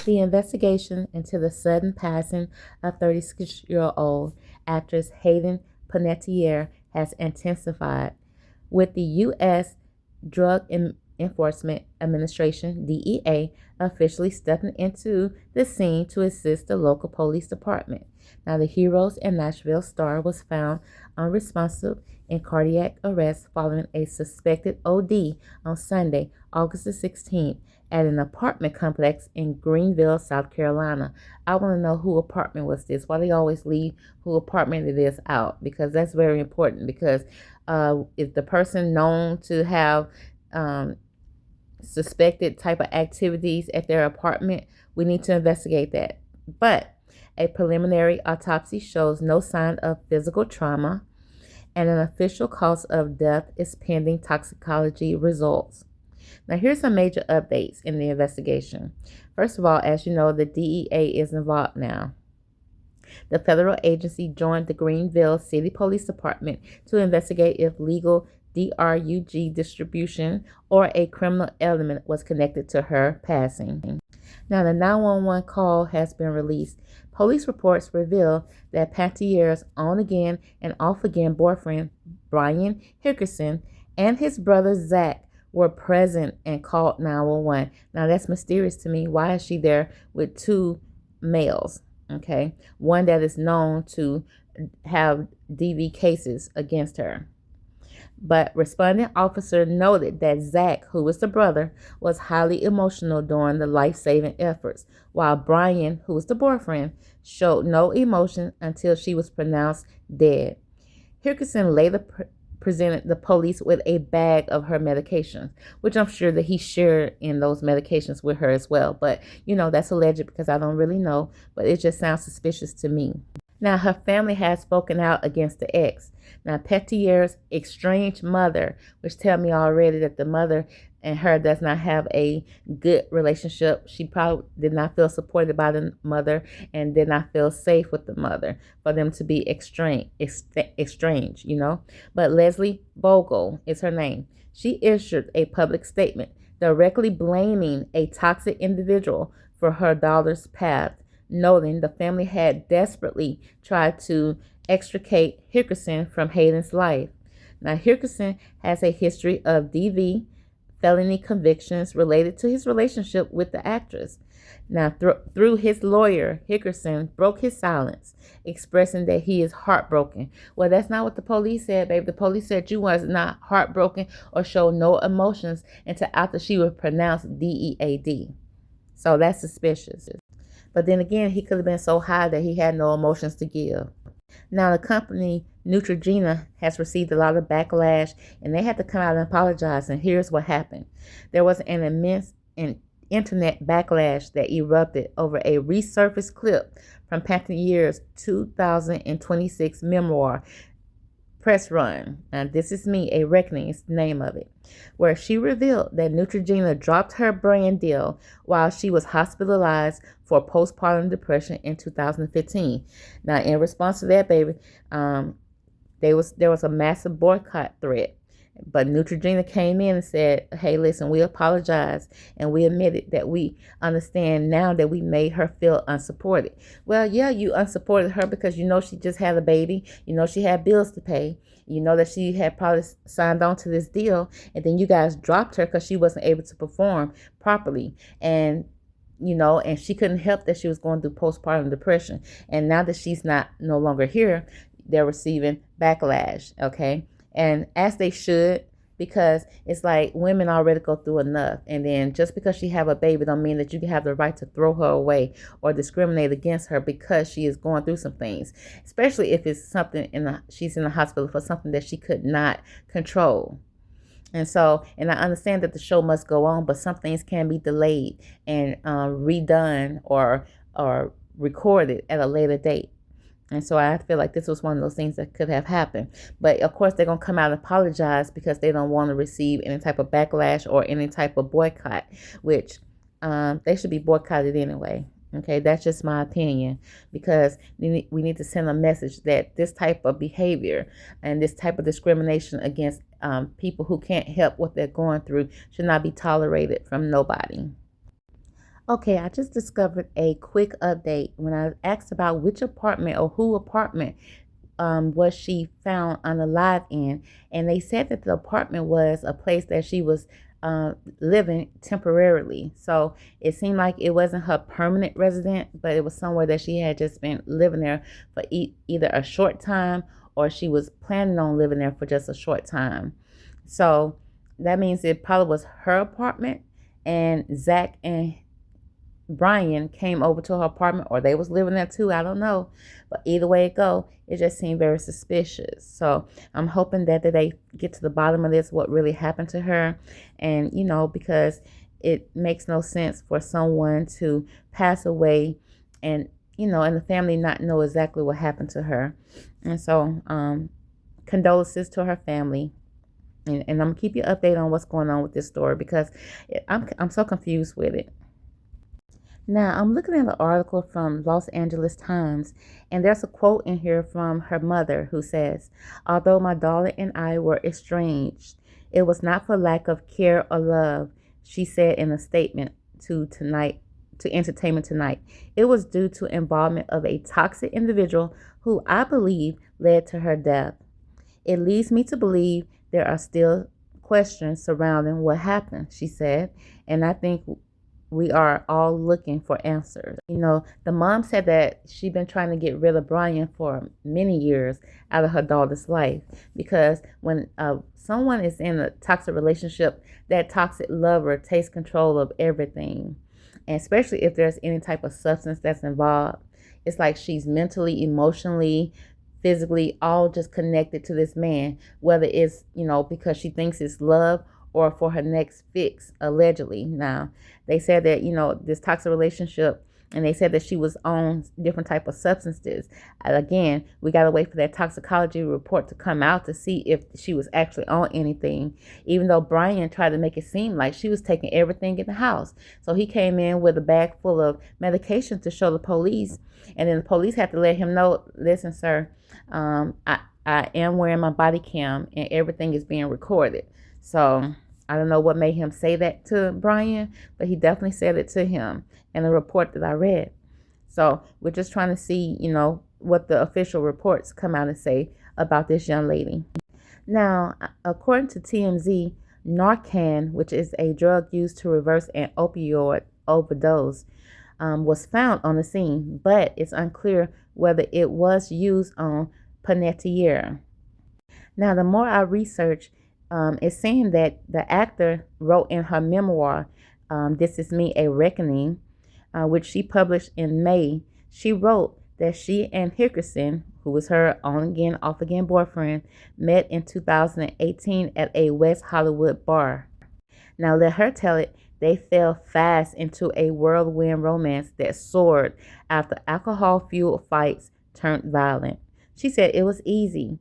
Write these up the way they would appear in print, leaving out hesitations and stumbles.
The investigation into the sudden passing of 36-year-old actress Hayden Panettiere has intensified, with the U.S. Drug Enforcement Administration, DEA, officially stepping into the scene to assist the local police department. Now, the Heroes and Nashville star was found unresponsive in cardiac arrest following a suspected OD on Sunday, August the 16th, at an apartment complex in Greenville, South Carolina. I want to know who apartment was this. Why they always leave who apartment it is out, because that's very important. Because if the person known to have suspected type of activities at their apartment, we need to investigate that. But a preliminary autopsy shows no sign of physical trauma, and an official cause of death is pending toxicology results. Now, here's some major updates in the investigation. First of all, as you know, the DEA is involved now. The federal agency joined the Greenville City Police Department to investigate if legal drug distribution or a criminal element was connected to her passing. Now, the 911 call has been released. Police reports reveal that Panettiere on-again and off-again boyfriend, Brian Hickerson, and his brother, Zach, were present and called 911. Now, that's mysterious to me. Why is she there with two males? Okay, one that is known to have DV cases against her. But responding officer noted that Zach, who was the brother, was highly emotional during the life-saving efforts, while Brian, who was the boyfriend, showed no emotion until she was pronounced dead. Hickerson later presented the police with a bag of her medications, which I'm sure that he shared in those medications with her as well. But, you know, that's alleged because I don't really know, but it just sounds suspicious to me. Now, her family has spoken out against the ex. Now, Panettiere's estranged mother, which tell me already that the mother and her does not have a good relationship. She probably did not feel supported by the mother and did not feel safe with the mother for them to be estranged, you know. But Leslie Bogle is her name. She issued a public statement directly blaming a toxic individual for her daughter's path, noting the family had desperately tried to extricate Hickerson from Hayden's life. Now, Hickerson has a history of DV felony convictions related to his relationship with the actress. Now, through his lawyer, Hickerson broke his silence, expressing that he is heartbroken. Well, that's not what the police said, babe. The police said you was not heartbroken or showed no emotions until after she was pronounced DEAD. So that's suspicious. But then again, he could have been so high that he had no emotions to give. Now, the company Neutrogena has received a lot of backlash, and they had to come out and apologize. And here's what happened. There was an immense internet backlash that erupted over a resurfaced clip from Panettiere's 2026 memoir, Press Run. Now, This Is Me, A Reckoning is the name of it, where she revealed that Neutrogena dropped her brand deal while she was hospitalized for postpartum depression in 2015. Now, in response to that, baby, there was a massive boycott threat. But Neutrogena came in and said, hey, listen, we apologize, and we admitted that we understand now that we made her feel unsupported. Well, yeah, you unsupported her because you know she just had a baby. You know she had bills to pay. You know that she had probably signed on to this deal, and then you guys dropped her because she wasn't able to perform properly. And you know, and she couldn't help that she was going through postpartum depression. And now that she's no longer here, they're receiving backlash, okay? And as they should, because it's like women already go through enough. And then just because she have a baby don't mean that you can have the right to throw her away or discriminate against her because she is going through some things, especially if it's something she's in the hospital for something that she could not control. And so, and I understand that the show must go on, but some things can be delayed and redone or recorded at a later date. And so I feel like this was one of those things that could have happened. But of course, they're going to come out and apologize because they don't want to receive any type of backlash or any type of boycott, which they should be boycotted anyway. Okay, that's just my opinion, because we need to send a message that this type of behavior and this type of discrimination against people who can't help what they're going through should not be tolerated from nobody. Okay, I just discovered a quick update when I asked about which apartment or who apartment was she found unalive in, and they said that the apartment was a place that she was living temporarily. So it seemed like it wasn't her permanent resident, but it was somewhere that she had just been living there for either a short time or she was planning on living there for just a short time. So that means it probably was her apartment, and Zach and Brian came over to her apartment, or they was living there too. I don't know, but either way it go, it just seemed very suspicious. So I'm hoping that they get to the bottom of this, what really happened to her, and because it makes no sense for someone to pass away, and and the family not know exactly what happened to her, and so condolences to her family. And I'm gonna keep you updated on what's going on with this story because I'm so confused with it. Now, I'm looking at an article from Los Angeles Times, and there's a quote in here from her mother who says, "Although my daughter and I were estranged, it was not for lack of care or love," she said in a statement to Entertainment Tonight. "It was due to involvement of a toxic individual who I believe led to her death. It leads me to believe there are still questions surrounding what happened," she said, and I think we are all looking for answers. The mom said that she'd been trying to get rid of Brian for many years out of her daughter's life because when someone is in a toxic relationship, that toxic lover takes control of everything. And especially if there's any type of substance that's involved, it's like she's mentally, emotionally, physically all just connected to this man, whether it's, because she thinks it's love or for her next fix, allegedly. Now, they said that, this toxic relationship, and they said that she was on different type of substances. Again, we got to wait for that toxicology report to come out to see if she was actually on anything, even though Brian tried to make it seem like she was taking everything in the house. So he came in with a bag full of medication to show the police, and then the police had to let him know, "Listen, sir, I am wearing my body cam and everything is being recorded." So I don't know what made him say that to Brian, but he definitely said it to him in a report that I read. So we're just trying to see, what the official reports come out and say about this young lady. Now, according to TMZ, Narcan, which is a drug used to reverse an opioid overdose, was found on the scene, but it's unclear whether it was used on Panettiere. Now, the more I research, it's saying that the actor wrote in her memoir, "This Is Me, A Reckoning," which she published in May. She wrote that she and Hickerson, who was her on-again, off-again boyfriend, met in 2018 at a West Hollywood bar. Now, let her tell it, they fell fast into a whirlwind romance that soared after alcohol-fueled fights turned violent. She said it was easy,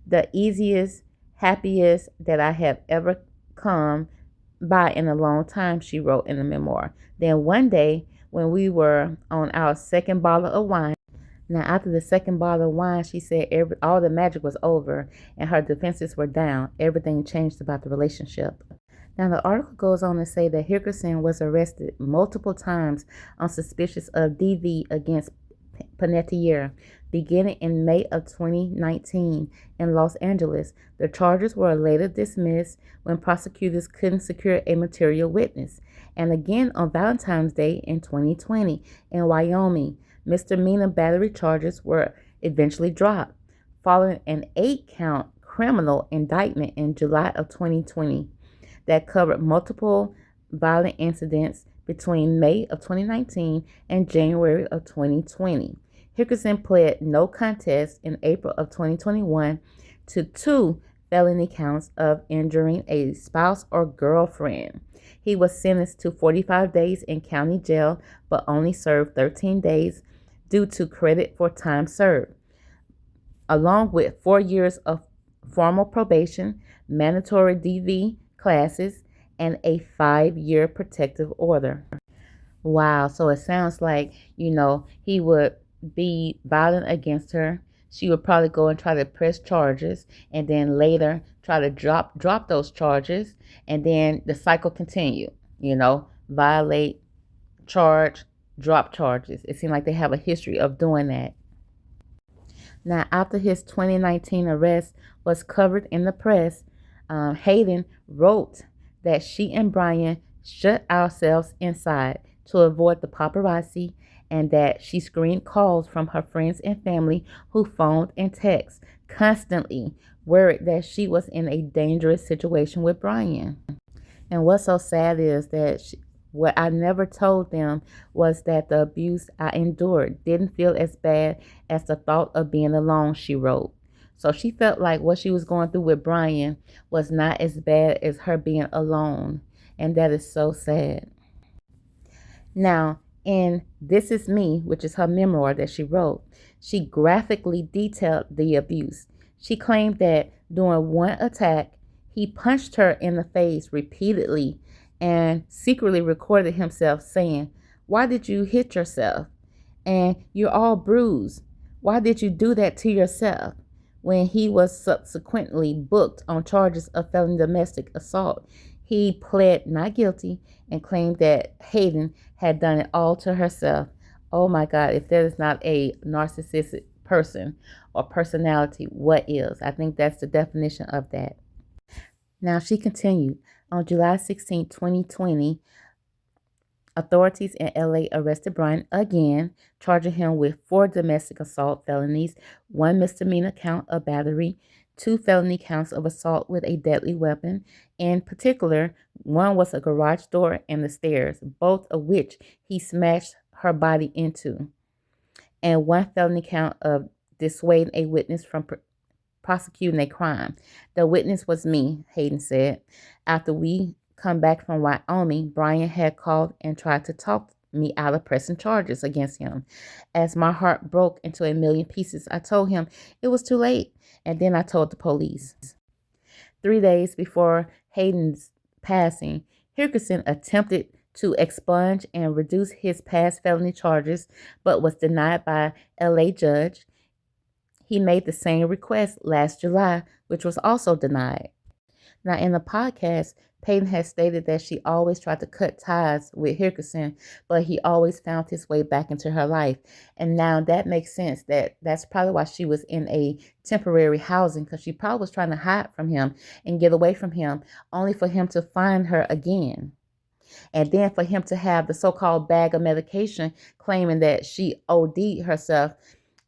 the easiest, happiest that I have ever come by in a long time, she wrote in the memoir. Then one day, when we were on our second bottle of wine, now after the second bottle of wine, she said all the magic was over and her defenses were down. Everything changed about the relationship. Now, the article goes on to say that Hickerson was arrested multiple times on suspicion of DV against Panettiere, beginning in May of 2019 in Los Angeles. The charges were later dismissed when prosecutors couldn't secure a material witness. And again on Valentine's Day in 2020 in Wyoming, misdemeanor battery charges were eventually dropped, following an 8-count criminal indictment in July of 2020 that covered multiple violent incidents between May of 2019 and January of 2020. Hickerson pled no contest in April of 2021 to 2 felony counts of injuring a spouse or girlfriend. He was sentenced to 45 days in county jail, but only served 13 days due to credit for time served, along with 4 years of formal probation, mandatory DV classes, and a 5-year protective order. Wow, so it sounds like, he would be violent against her. She would probably go and try to press charges and then later try to drop those charges, and then the cycle continue, violate, charge, drop charges. It seemed like they have a history of doing that. Now, after his 2019 arrest was covered in the press, Hayden wrote that she and Brian shut ourselves inside to avoid the paparazzi, and that she screened calls from her friends and family who phoned and texted constantly, worried that she was in a dangerous situation with Brian. And what's so sad is that what I never told them was that the abuse I endured didn't feel as bad as the thought of being alone, she wrote. So she felt like what she was going through with Brian was not as bad as her being alone. And that is so sad. Now, in This Is Me, which is her memoir that she wrote, she graphically detailed the abuse. She claimed that during one attack, he punched her in the face repeatedly and secretly recorded himself saying, "Why did you hit yourself? And you're all bruised. Why did you do that to yourself?" When he was subsequently booked on charges of felony domestic assault, he pled not guilty and claimed that Hayden had done it all to herself. Oh my God, if that is not a narcissistic person or personality, what is? I think that's the definition of that. Now, she continued, on July 16, 2020, authorities in LA arrested Brian again, charging him with 4 domestic assault felonies, 1 misdemeanor count of battery, 2 felony counts of assault with a deadly weapon. In particular, one was a garage door and the stairs, both of which he smashed her body into, and 1 felony count of dissuading a witness from prosecuting a crime. The witness was me, Hayden said. After we come back from Wyoming, Brian had called and tried to talk me out of pressing charges against him. As my heart broke into a million pieces, I told him it was too late, and then I told the police. 3 days before Hayden's passing, Hickerson attempted to expunge and reduce his past felony charges, but was denied by LA judge. He made the same request last July, which was also denied. Now, in the podcast, Peyton has stated that she always tried to cut ties with Hickerson, but he always found his way back into her life. And now that makes sense. That's probably why she was in a temporary housing, because she probably was trying to hide from him and get away from him, only for him to find her again. And then for him to have the so-called bag of medication claiming that she OD'd herself,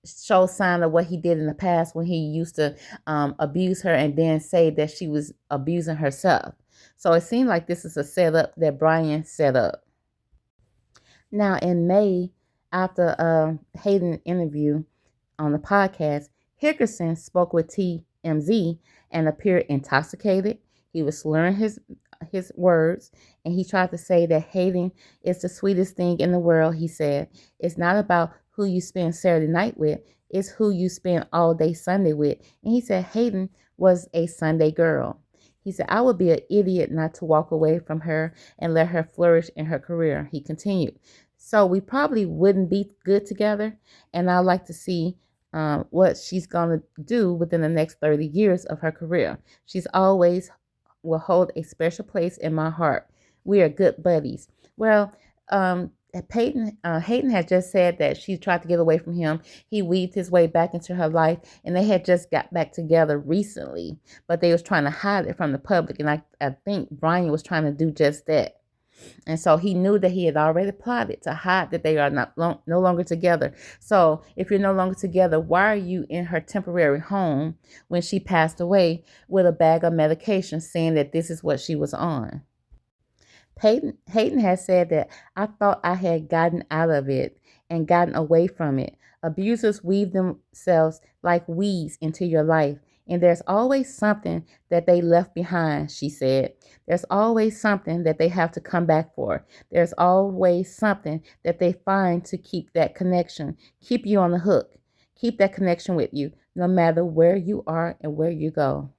show sign of what he did in the past when he used to abuse her and then say that she was abusing herself. So it seemed like this is a setup that Brian set up. Now, in May, after Hayden interview on the podcast, Hickerson spoke with TMZ and appeared intoxicated. He was slurring his words, and he tried to say that Hayden is the sweetest thing in the world. He said, "It's not about who you spend Saturday night with, it's who you spend all day Sunday with." And he said Hayden was a Sunday girl. He said, "I would be an idiot not to walk away from her and let her flourish in her career." He continued, "So we probably wouldn't be good together, and I'd like to see what she's going to do within the next 30 years of her career. She's always will hold a special place in my heart. We are good buddies." Well, Hayden had just said that she tried to get away from him. He weaved his way back into her life, and they had just got back together recently, but they was trying to hide it from the public, and I think Brian was trying to do just that. And so he knew that he had already plotted to hide that they are no longer together. So if you're no longer together, why are you in her temporary home when she passed away with a bag of medication saying that this is what she was on? Hayden has said that, "I thought I had gotten out of it and gotten away from it. Abusers weave themselves like weeds into your life, and there's always something that they left behind," she said. "There's always something that they have to come back for. There's always something that they find to keep that connection, keep you on the hook, keep that connection with you, no matter where you are and where you go."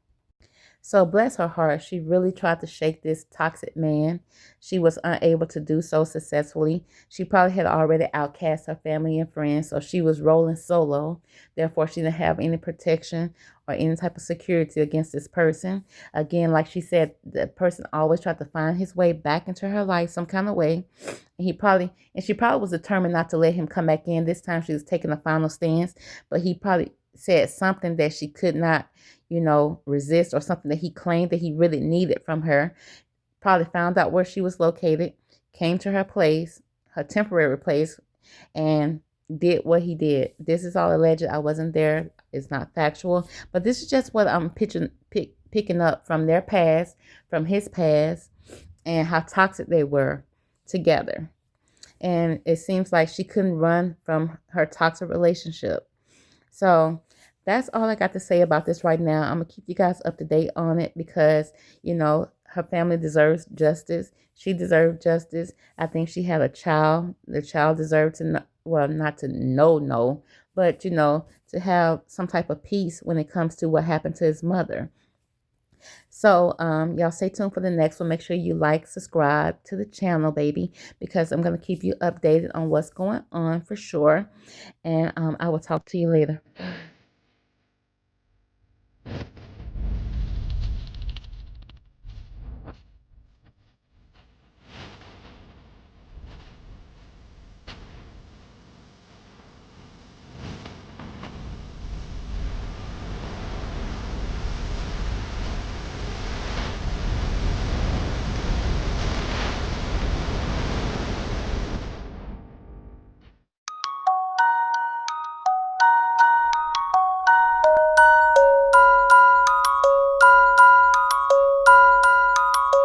So bless her heart, she really tried to shake this toxic man. She was unable to do so successfully. She probably had already outcast her family and friends, so she was rolling solo. Therefore, she didn't have any protection or any type of security against this person. Again, like she said, the person always tried to find his way back into her life some kind of way. And she probably was determined not to let him come back in. This time she was taking a final stance, but he probably said something that she could not, resist, or something that he claimed that he really needed from her. Probably found out where she was located, came to her place, her temporary place, and did what he did. This is all alleged. I wasn't there. It's not factual, but this is just what I'm picking up from their past, from his past, and how toxic they were together. And it seems like she couldn't run from her toxic relationship. So that's all I got to say about this right now. I'm going to keep you guys up to date on it because, her family deserves justice. She deserved justice. I think she had a child. The child deserved to know, well, not to know, no, but, to have some type of peace when it comes to what happened to his mother. So y'all stay tuned for the next one. Make sure you like, subscribe to the channel, baby, because I'm going to keep you updated on what's going on for sure. And I will talk to you later.